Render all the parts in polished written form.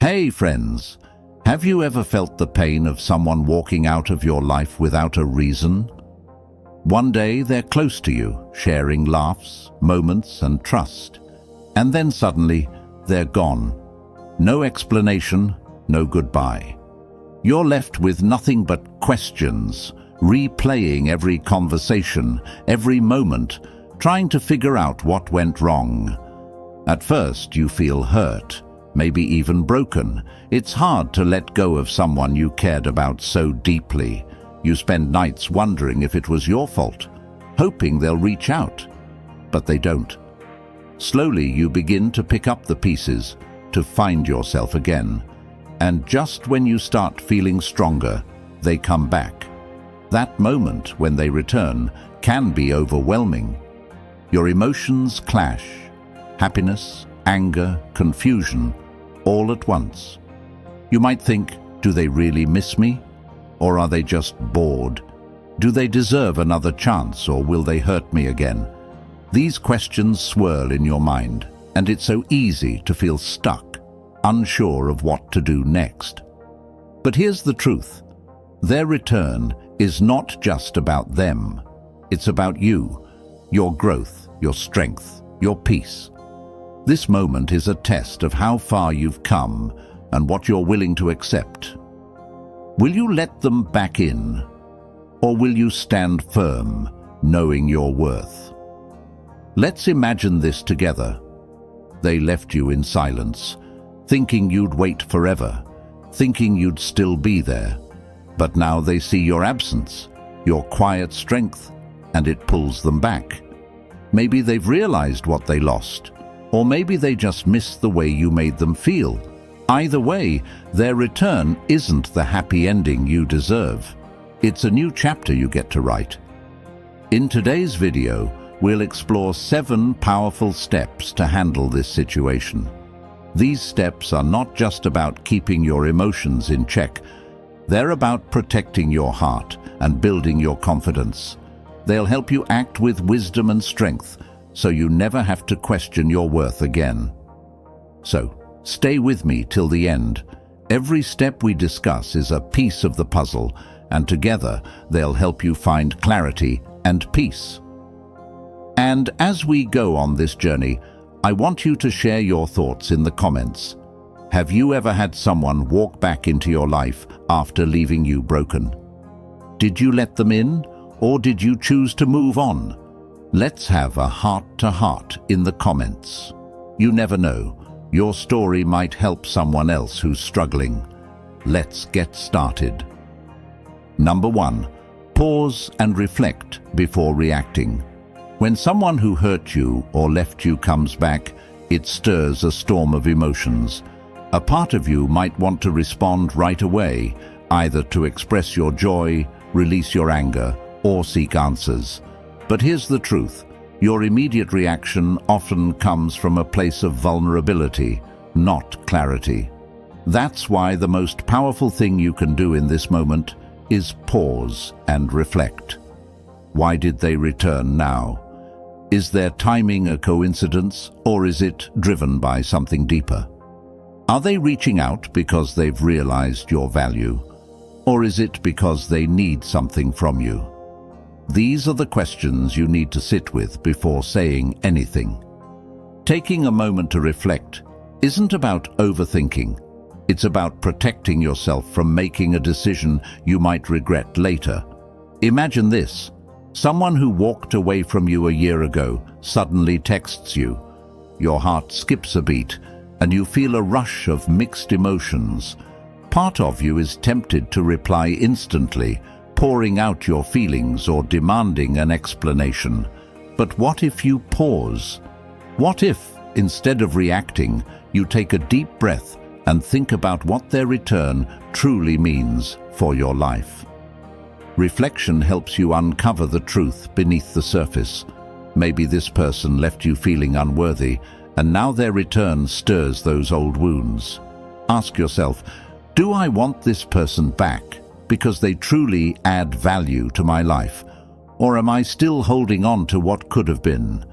Hey friends, have you ever felt the pain of someone walking out of your life without a reason? One day they're close to you, sharing laughs, moments and trust. And then suddenly, they're gone. No explanation, no goodbye. You're left with nothing but questions, replaying every conversation, every moment, trying to figure out what went wrong. At first, you feel hurt, maybe even broken. It's hard to let go of someone you cared about so deeply. You spend nights wondering if it was your fault, hoping they'll reach out. But they don't. Slowly, you begin to pick up the pieces, to find yourself again. And just when you start feeling stronger, they come back. That moment when they return can be overwhelming. Your emotions clash. Happiness, anger, confusion, all at once. You might think, do they really miss me? Or are they just bored? Do they deserve another chance, or will they hurt me again? These questions swirl in your mind, and it's so easy to feel stuck, unsure of what to do next. But here's the truth. Their return is not just about them. It's about you, your growth, your strength, your peace. This moment is a test of how far you've come and what you're willing to accept. Will you let them back in, or will you stand firm, knowing your worth? Let's imagine this together. They left you in silence, thinking you'd wait forever, thinking you'd still be there. But now they see your absence, your quiet strength, and it pulls them back. Maybe they've realized what they lost, or maybe they just missed the way you made them feel. Either way, their return isn't the happy ending you deserve. It's a new chapter you get to write. In today's video, we'll explore 7 powerful steps to handle this situation. These steps are not just about keeping your emotions in check. They're about protecting your heart and building your confidence. They'll help you act with wisdom and strength, so you never have to question your worth again. So, stay with me till the end. Every step we discuss is a piece of the puzzle, and together they'll help you find clarity and peace. And as we go on this journey, I want you to share your thoughts in the comments. Have you ever had someone walk back into your life after leaving you broken? Did you let them in, or did you choose to move on? Let's have a heart-to-heart in the comments. You never know, your story might help someone else who's struggling. Let's get started. Number 1, pause and reflect before reacting. When someone who hurt you or left you comes back, it stirs a storm of emotions. A part of you might want to respond right away, either to express your joy, release your anger, or seek answers. But here's the truth. Your immediate reaction often comes from a place of vulnerability, not clarity. That's why the most powerful thing you can do in this moment is pause and reflect. Why did they return now? Is their timing a coincidence, or is it driven by something deeper? Are they reaching out because they've realized your value, or is it because they need something from you? These are the questions you need to sit with before saying anything. Taking a moment to reflect isn't about overthinking. It's about protecting yourself from making a decision you might regret later. Imagine this. Someone who walked away from you a year ago suddenly texts you. Your heart skips a beat, and you feel a rush of mixed emotions. Part of you is tempted to reply instantly, pouring out your feelings or demanding an explanation. But what if you pause? What if, instead of reacting, you take a deep breath and think about what their return truly means for your life? Reflection helps you uncover the truth beneath the surface. Maybe this person left you feeling unworthy, and now their return stirs those old wounds. Ask yourself, do I want this person back because they truly add value to my life? Or am I still holding on to what could have been?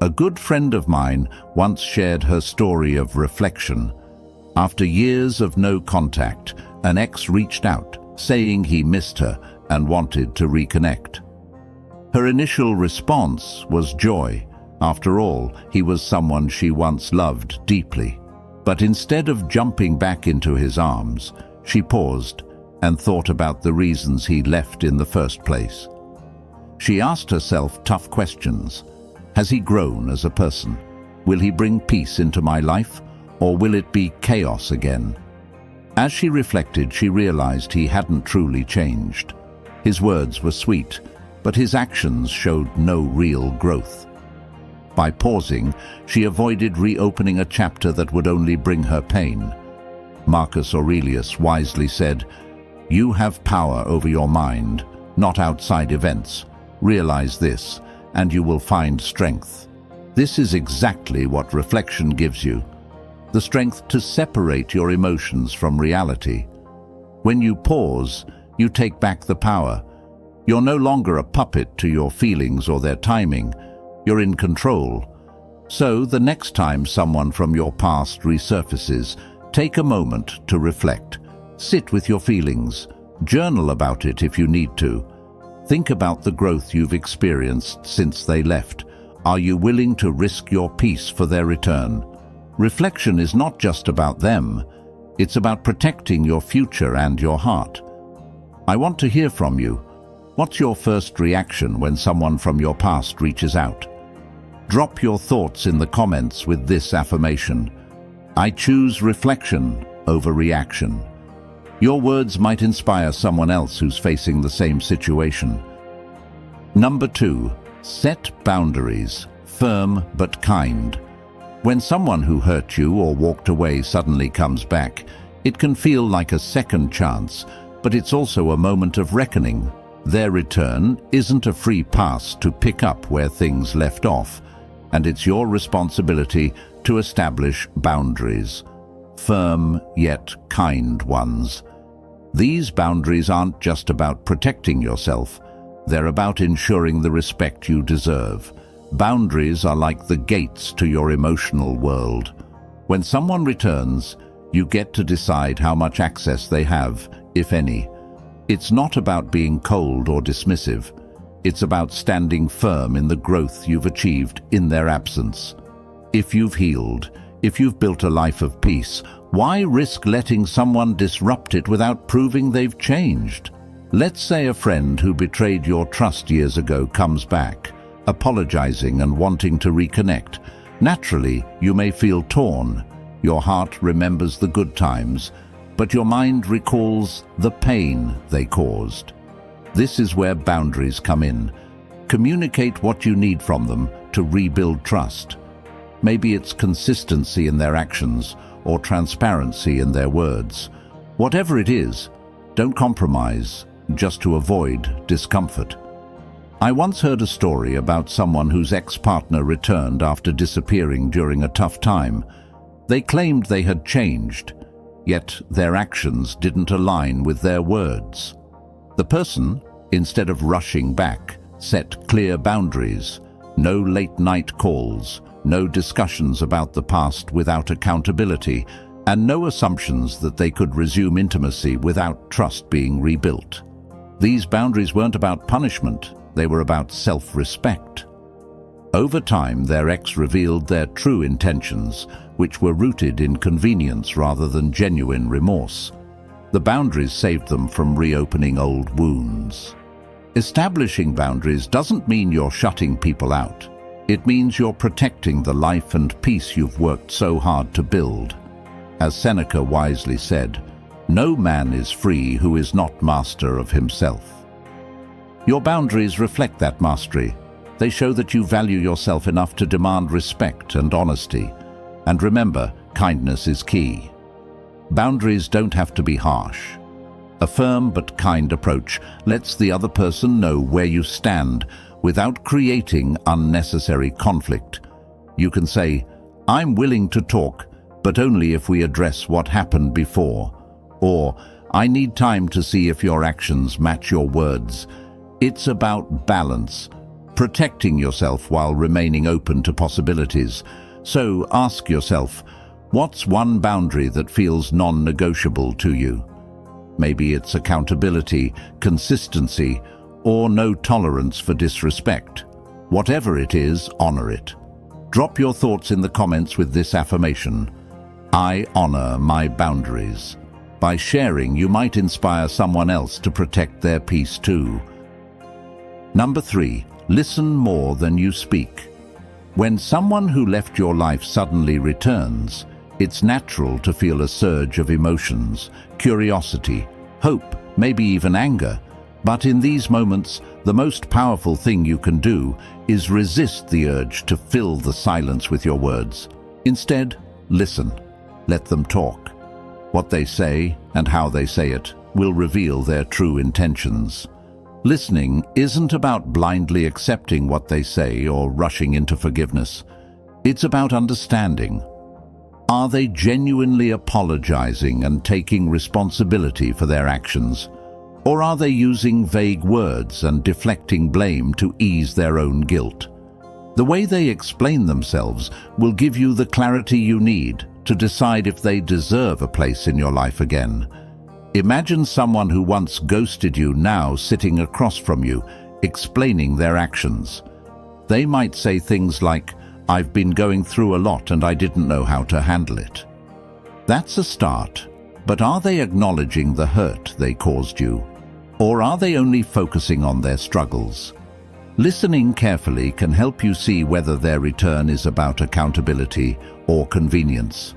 A good friend of mine once shared her story of reflection. After years of no contact, an ex reached out, saying he missed her and wanted to reconnect. Her initial response was joy. After all, he was someone she once loved deeply. But instead of jumping back into his arms, she paused and thought about the reasons he left in the first place. She asked herself tough questions. Has he grown as a person? Will he bring peace into my life, or will it be chaos again? As she reflected, she realized he hadn't truly changed. His words were sweet, but his actions showed no real growth. By pausing, she avoided reopening a chapter that would only bring her pain. Marcus Aurelius wisely said, "You have power over your mind, not outside events. Realize this, and you will find strength." This is exactly what reflection gives you: the strength to separate your emotions from reality. When you pause, you take back the power. You're no longer a puppet to your feelings or their timing. You're in control. So the next time someone from your past resurfaces, take a moment to reflect. Sit with your feelings. Journal about it if you need to. Think about the growth you've experienced since they left. Are you willing to risk your peace for their return? Reflection is not just about them. It's about protecting your future and your heart. I want to hear from you. What's your first reaction when someone from your past reaches out? Drop your thoughts in the comments with this affirmation: I choose reflection over reaction. Your words might inspire someone else who's facing the same situation. Number 2, set boundaries, firm but kind. When someone who hurt you or walked away suddenly comes back, it can feel like a second chance, but it's also a moment of reckoning. Their return isn't a free pass to pick up where things left off, and it's your responsibility to establish boundaries, firm yet kind ones. These boundaries aren't just about protecting yourself, they're about ensuring the respect you deserve. Boundaries are like the gates to your emotional world. When someone returns, you get to decide how much access they have, if any. It's not about being cold or dismissive. It's about standing firm in the growth you've achieved in their absence. If you've healed, if you've built a life of peace, why risk letting someone disrupt it without proving they've changed? Let's say a friend who betrayed your trust years ago comes back, apologizing and wanting to reconnect. Naturally, you may feel torn. Your heart remembers the good times, but your mind recalls the pain they caused. This is where boundaries come in. Communicate what you need from them to rebuild trust. Maybe it's consistency in their actions or transparency in their words. Whatever it is, don't compromise just to avoid discomfort. I once heard a story about someone whose ex-partner returned after disappearing during a tough time. They claimed they had changed, yet their actions didn't align with their words. The person, instead of rushing back, set clear boundaries. No late-night calls, no discussions about the past without accountability, and no assumptions that they could resume intimacy without trust being rebuilt. These boundaries weren't about punishment, they were about self-respect. Over time, their ex revealed their true intentions, which were rooted in convenience rather than genuine remorse. The boundaries saved them from reopening old wounds. Establishing boundaries doesn't mean you're shutting people out. It means you're protecting the life and peace you've worked so hard to build. As Seneca wisely said, "No man is free who is not master of himself." Your boundaries reflect that mastery. They show that you value yourself enough to demand respect and honesty. And remember, kindness is key. Boundaries don't have to be harsh. A firm but kind approach lets the other person know where you stand without creating unnecessary conflict. You can say, "I'm willing to talk, but only if we address what happened before." Or, "I need time to see if your actions match your words." It's about balance, protecting yourself while remaining open to possibilities. So ask yourself, What's one boundary that feels non-negotiable to you? Maybe it's accountability, consistency, or no tolerance for disrespect. Whatever it is, honor it. Drop your thoughts in the comments with this affirmation: I honor my boundaries. By sharing, you might inspire someone else to protect their peace too. Number 3, listen more than you speak. When someone who left your life suddenly returns, it's natural to feel a surge of emotions, curiosity, hope, maybe even anger. But in these moments, the most powerful thing you can do is resist the urge to fill the silence with your words. Instead, listen. Let them talk. What they say and how they say it will reveal their true intentions. Listening isn't about blindly accepting what they say or rushing into forgiveness. It's about understanding. Are they genuinely apologizing and taking responsibility for their actions? Or are they using vague words and deflecting blame to ease their own guilt? The way they explain themselves will give you the clarity you need to decide if they deserve a place in your life again. Imagine someone who once ghosted you now sitting across from you, explaining their actions. They might say things like, "I've been going through a lot and I didn't know how to handle it." That's a start, but are they acknowledging the hurt they caused you? Or are they only focusing on their struggles? Listening carefully can help you see whether their return is about accountability or convenience.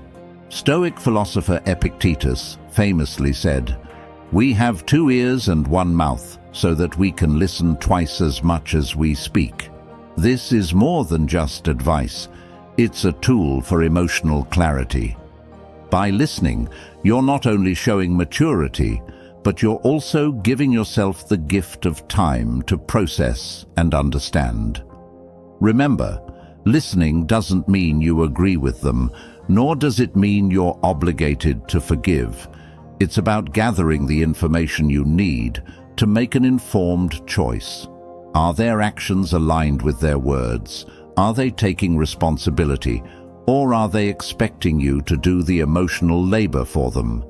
Stoic philosopher Epictetus famously said, "We have 2 ears and 1 mouth, so that we can listen twice as much as we speak." This is more than just advice. It's a tool for emotional clarity. By listening, you're not only showing maturity, but you're also giving yourself the gift of time to process and understand. Remember, listening doesn't mean you agree with them, nor does it mean you're obligated to forgive. It's about gathering the information you need to make an informed choice. Are their actions aligned with their words? Are they taking responsibility? Or are they expecting you to do the emotional labor for them?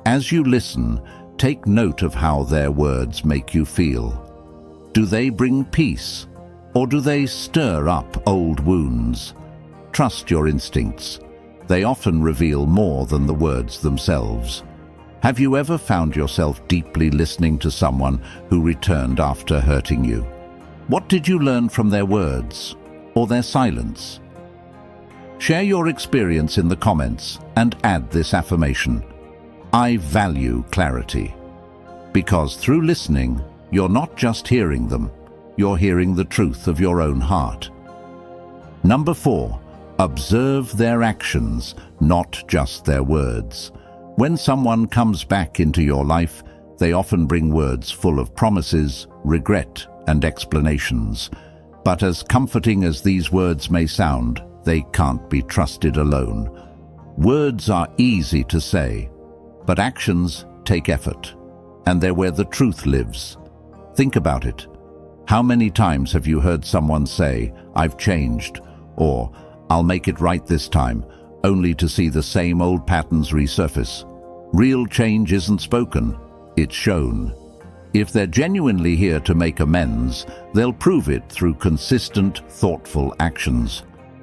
As you listen, take note of how their words make you feel. Do they bring peace, or do they stir up old wounds? Trust your instincts. They often reveal more than the words themselves. Have you ever found yourself deeply listening to someone who returned after hurting you? What did you learn from their words, or their silence? Share your experience in the comments and add this affirmation: I value clarity. Because through listening, you're not just hearing them, you're hearing the truth of your own heart. Number 4, observe their actions, not just their words. When someone comes back into your life, they often bring words full of promises, regret, and explanations. But as comforting as these words may sound, they can't be trusted alone. Words are easy to say, but actions take effort, and they're where the truth lives. Think about it. How many times have you heard someone say, "I've changed," or "I'll make it right this time," only to see the same old patterns resurface? Real change isn't spoken, it's shown. If they're genuinely here to make amends, they'll prove it through consistent, thoughtful actions.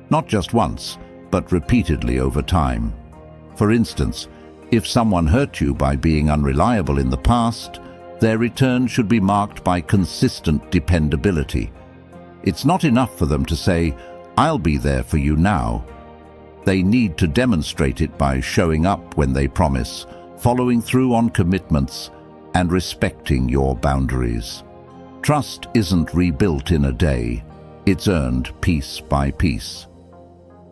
Not just once, but repeatedly over time. For instance, if someone hurt you by being unreliable in the past, their return should be marked by consistent dependability. It's not enough for them to say, "I'll be there for you now." They need to demonstrate it by showing up when they promise, following through on commitments, and respecting your boundaries. Trust isn't rebuilt in a day. It's earned piece by piece.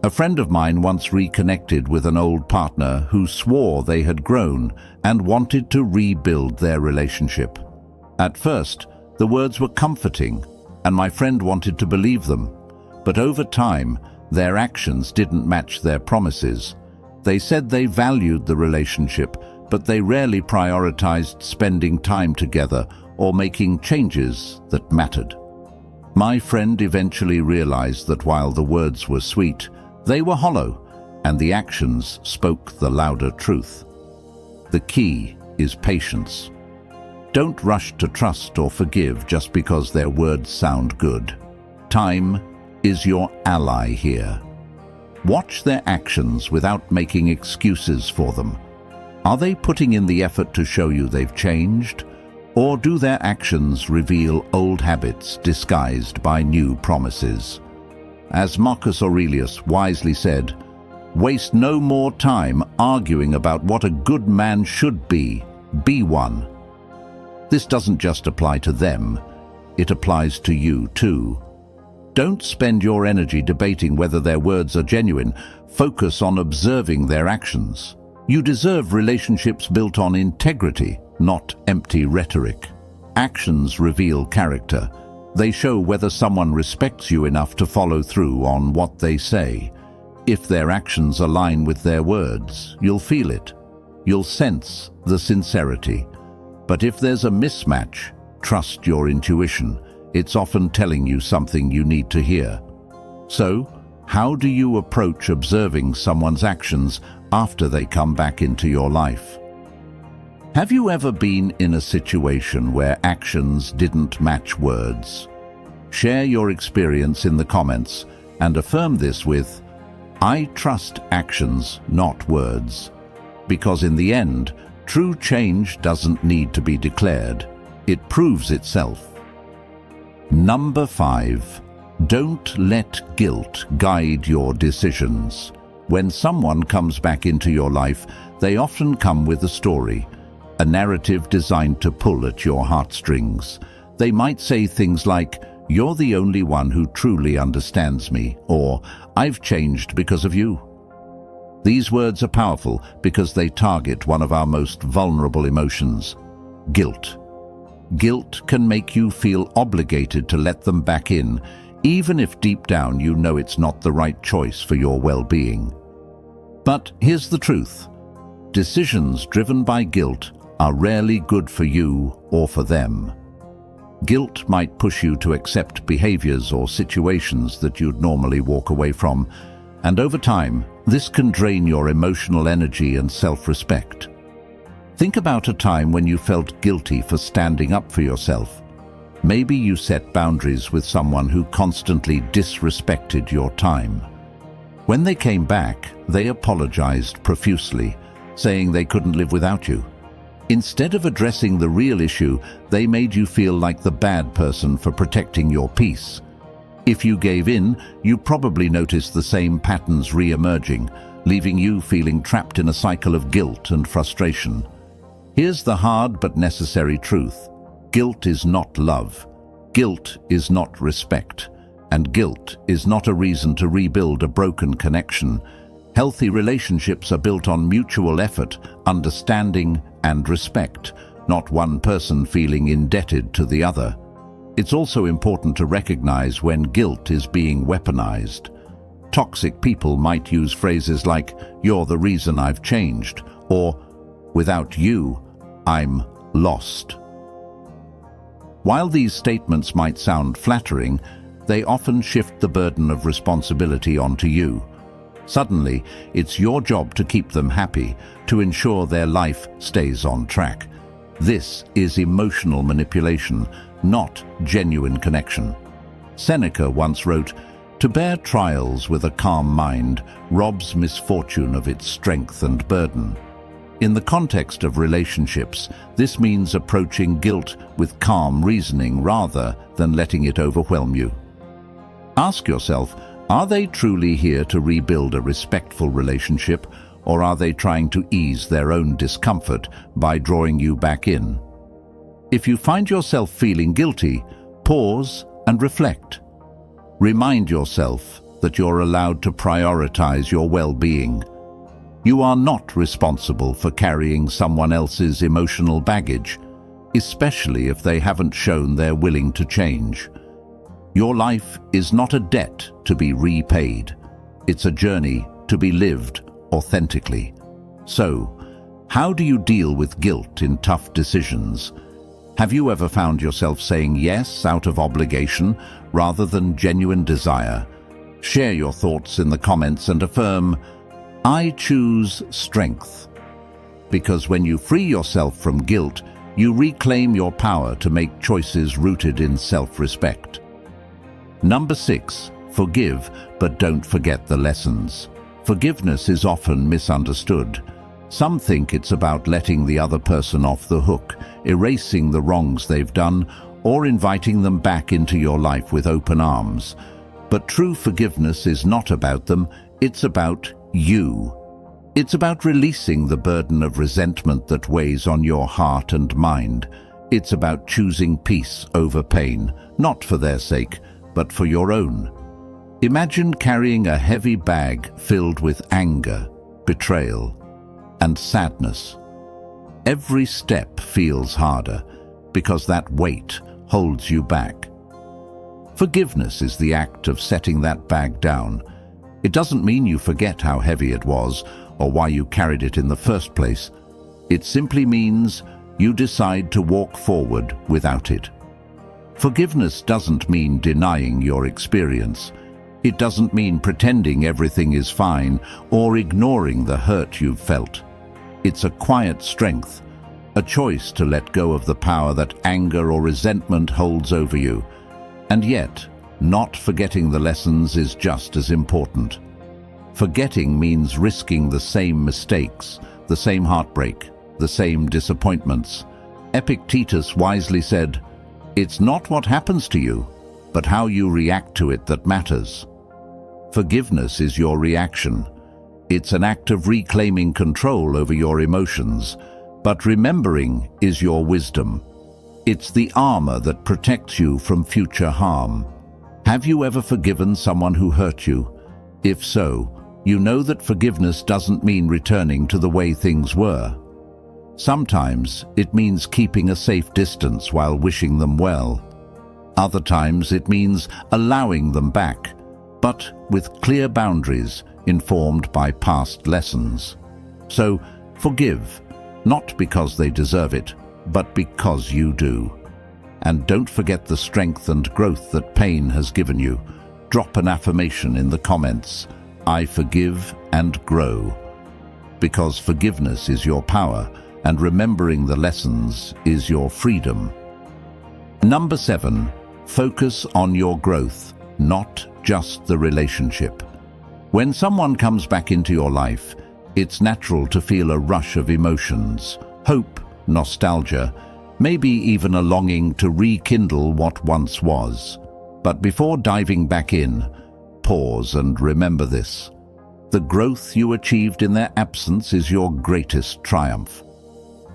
A friend of mine once reconnected with an old partner who swore they had grown and wanted to rebuild their relationship. At first, the words were comforting, and my friend wanted to believe them. But over time, their actions didn't match their promises. They said they valued the relationship, but they rarely prioritized spending time together or making changes that mattered. My friend eventually realized that while the words were sweet, they were hollow, and the actions spoke the louder truth. The key is patience. Don't rush to trust or forgive just because their words sound good. Time is your ally here. Watch their actions without making excuses for them. Are they putting in the effort to show you they've changed? Or do their actions reveal old habits disguised by new promises? As Marcus Aurelius wisely said, "Waste no more time arguing about what a good man should be one." This doesn't just apply to them, it applies to you too. Don't spend your energy debating whether their words are genuine. Focus on observing their actions. You deserve relationships built on integrity, not empty rhetoric. Actions reveal character. They show whether someone respects you enough to follow through on what they say. If their actions align with their words, you'll feel it. You'll sense the sincerity. But if there's a mismatch, trust your intuition. It's often telling you something you need to hear. So, how do you approach observing someone's actions after they come back into your life? Have you ever been in a situation where actions didn't match words? Share your experience in the comments and affirm this with, "I trust actions, not words." Because in the end, true change doesn't need to be declared. It proves itself. Number 5. Don't let guilt guide your decisions. When someone comes back into your life, they often come with a story, a narrative designed to pull at your heartstrings. They might say things like, "You're the only one who truly understands me," or "I've changed because of you." These words are powerful because they target one of our most vulnerable emotions, guilt. Guilt can make you feel obligated to let them back in, even if deep down you know it's not the right choice for your well-being. But here's the truth. Decisions driven by guilt are rarely good for you or for them. Guilt might push you to accept behaviors or situations that you'd normally walk away from, and over time, this can drain your emotional energy and self-respect. Think about a time when you felt guilty for standing up for yourself. Maybe you set boundaries with someone who constantly disrespected your time. When they came back, they apologized profusely, saying they couldn't live without you. Instead of addressing the real issue, they made you feel like the bad person for protecting your peace. If you gave in, you probably noticed the same patterns re-emerging, leaving you feeling trapped in a cycle of guilt and frustration. Here's the hard but necessary truth. Guilt is not love. Guilt is not respect. And guilt is not a reason to rebuild a broken connection. Healthy relationships are built on mutual effort, understanding, and respect, not one person feeling indebted to the other. It's also important to recognize when guilt is being weaponized. Toxic people might use phrases like, "You're the reason I've changed," or "Without you, I'm lost." While these statements might sound flattering, they often shift the burden of responsibility onto you. Suddenly, it's your job to keep them happy, to ensure their life stays on track. This is emotional manipulation, not genuine connection. Seneca once wrote, "To bear trials with a calm mind robs misfortune of its strength and burden." In the context of relationships, this means approaching guilt with calm reasoning rather than letting it overwhelm you. Ask yourself, are they truly here to rebuild a respectful relationship, or are they trying to ease their own discomfort by drawing you back in? If you find yourself feeling guilty, pause and reflect. Remind yourself that you're allowed to prioritize your well-being. You are not responsible for carrying someone else's emotional baggage, especially if they haven't shown they're willing to change. Your life is not a debt to be repaid. It's a journey to be lived authentically. So, how do you deal with guilt in tough decisions? Have you ever found yourself saying yes out of obligation rather than genuine desire? Share your thoughts in the comments and affirm, I choose strength. Because when you free yourself from guilt, you reclaim your power to make choices rooted in self-respect. Number 6, forgive, but don't forget the lessons. Forgiveness is often misunderstood. Some think it's about letting the other person off the hook, erasing the wrongs they've done, or inviting them back into your life with open arms. But true forgiveness is not about them, it's about you. It's about releasing the burden of resentment that weighs on your heart and mind. It's about choosing peace over pain, not for their sake, but for your own. Imagine carrying a heavy bag filled with anger, betrayal, and sadness. Every step feels harder because that weight holds you back. Forgiveness is the act of setting that bag down. It doesn't mean you forget how heavy it was or why you carried it in the first place. It simply means you decide to walk forward without it. Forgiveness doesn't mean denying your experience. It doesn't mean pretending everything is fine or ignoring the hurt you've felt. It's a quiet strength, a choice to let go of the power that anger or resentment holds over you. And yet, not forgetting the lessons is just as important. Forgetting means risking the same mistakes, the same heartbreak, the same disappointments. Epictetus wisely said, "It's not what happens to you, but how you react to it that matters." Forgiveness is your reaction. It's an act of reclaiming control over your emotions, but remembering is your wisdom. It's the armor that protects you from future harm. Have you ever forgiven someone who hurt you? If so, you know that forgiveness doesn't mean returning to the way things were. Sometimes it means keeping a safe distance while wishing them well. Other times it means allowing them back, but with clear boundaries informed by past lessons. So forgive, not because they deserve it, but because you do. And don't forget the strength and growth that pain has given you. Drop an affirmation in the comments. I forgive and grow. Because forgiveness is your power, and remembering the lessons is your freedom. Number 7, focus on your growth, not just the relationship. When someone comes back into your life, it's natural to feel a rush of emotions, hope, nostalgia, maybe even a longing to rekindle what once was. But before diving back in, pause and remember this. The growth you achieved in their absence is your greatest triumph.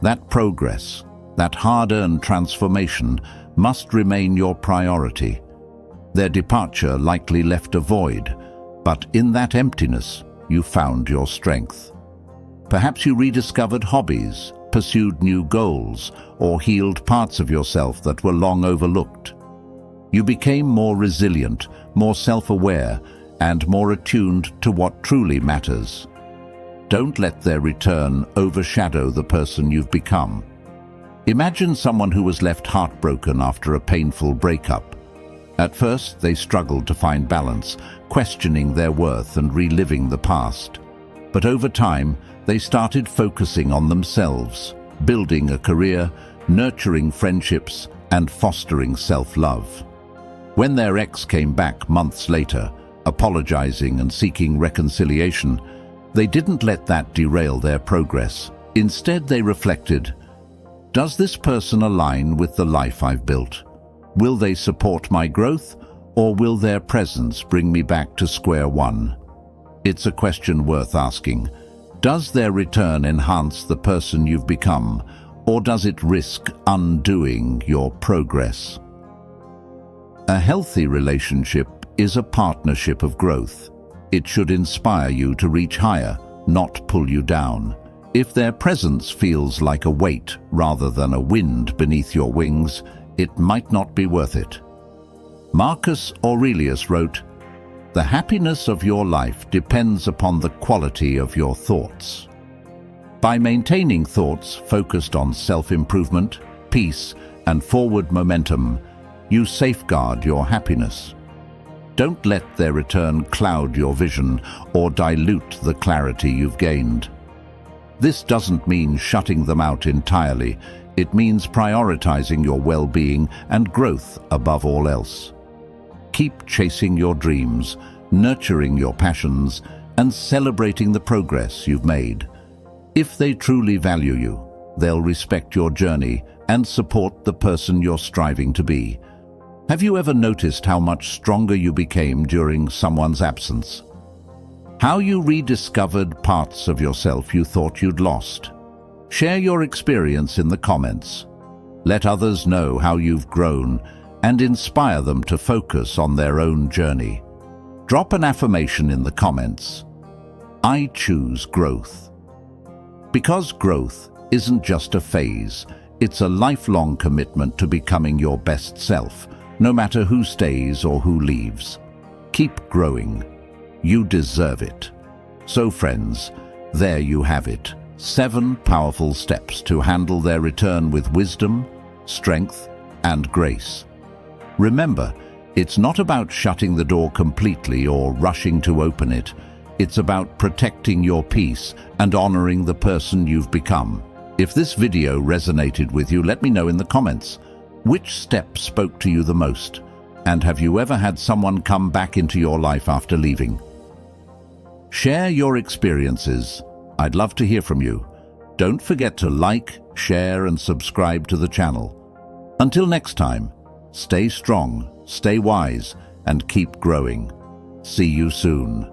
That progress, that hard-earned transformation, must remain your priority. Their departure likely left a void, but in that emptiness, you found your strength. Perhaps you rediscovered hobbies, pursued new goals, or healed parts of yourself that were long overlooked. You became more resilient, more self-aware, and more attuned to what truly matters. Don't let their return overshadow the person you've become. Imagine someone who was left heartbroken after a painful breakup. At first, they struggled to find balance, questioning their worth and reliving the past. But over time, they started focusing on themselves, building a career, nurturing friendships, and fostering self-love. When their ex came back months later, apologizing and seeking reconciliation, they didn't let that derail their progress. Instead, they reflected, does this person align with the life I've built? Will they support my growth, or will their presence bring me back to square one? It's a question worth asking. Does their return enhance the person you've become, or does it risk undoing your progress? A healthy relationship is a partnership of growth. It should inspire you to reach higher, not pull you down. If their presence feels like a weight rather than a wind beneath your wings, it might not be worth it. Marcus Aurelius wrote, "The happiness of your life depends upon the quality of your thoughts." By maintaining thoughts focused on self-improvement, peace, and forward momentum, you safeguard your happiness. Don't let their return cloud your vision or dilute the clarity you've gained. This doesn't mean shutting them out entirely. It means prioritizing your well-being and growth above all else. Keep chasing your dreams, nurturing your passions, and celebrating the progress you've made. If they truly value you, they'll respect your journey and support the person you're striving to be. Have you ever noticed how much stronger you became during someone's absence? How you rediscovered parts of yourself you thought you'd lost? Share your experience in the comments. Let others know how you've grown and inspire them to focus on their own journey. Drop an affirmation in the comments. I choose growth. Because growth isn't just a phase, it's a lifelong commitment to becoming your best self, no matter who stays or who leaves. Keep growing. You deserve it. So friends, there you have it. 7 powerful steps to handle their return with wisdom, strength, and grace. Remember, it's not about shutting the door completely or rushing to open it. It's about protecting your peace and honoring the person you've become. If this video resonated with you, let me know in the comments. Which step spoke to you the most? And have you ever had someone come back into your life after leaving? Share your experiences. I'd love to hear from you. Don't forget to like, share, and subscribe to the channel. Until next time, stay strong, stay wise, and keep growing. See you soon.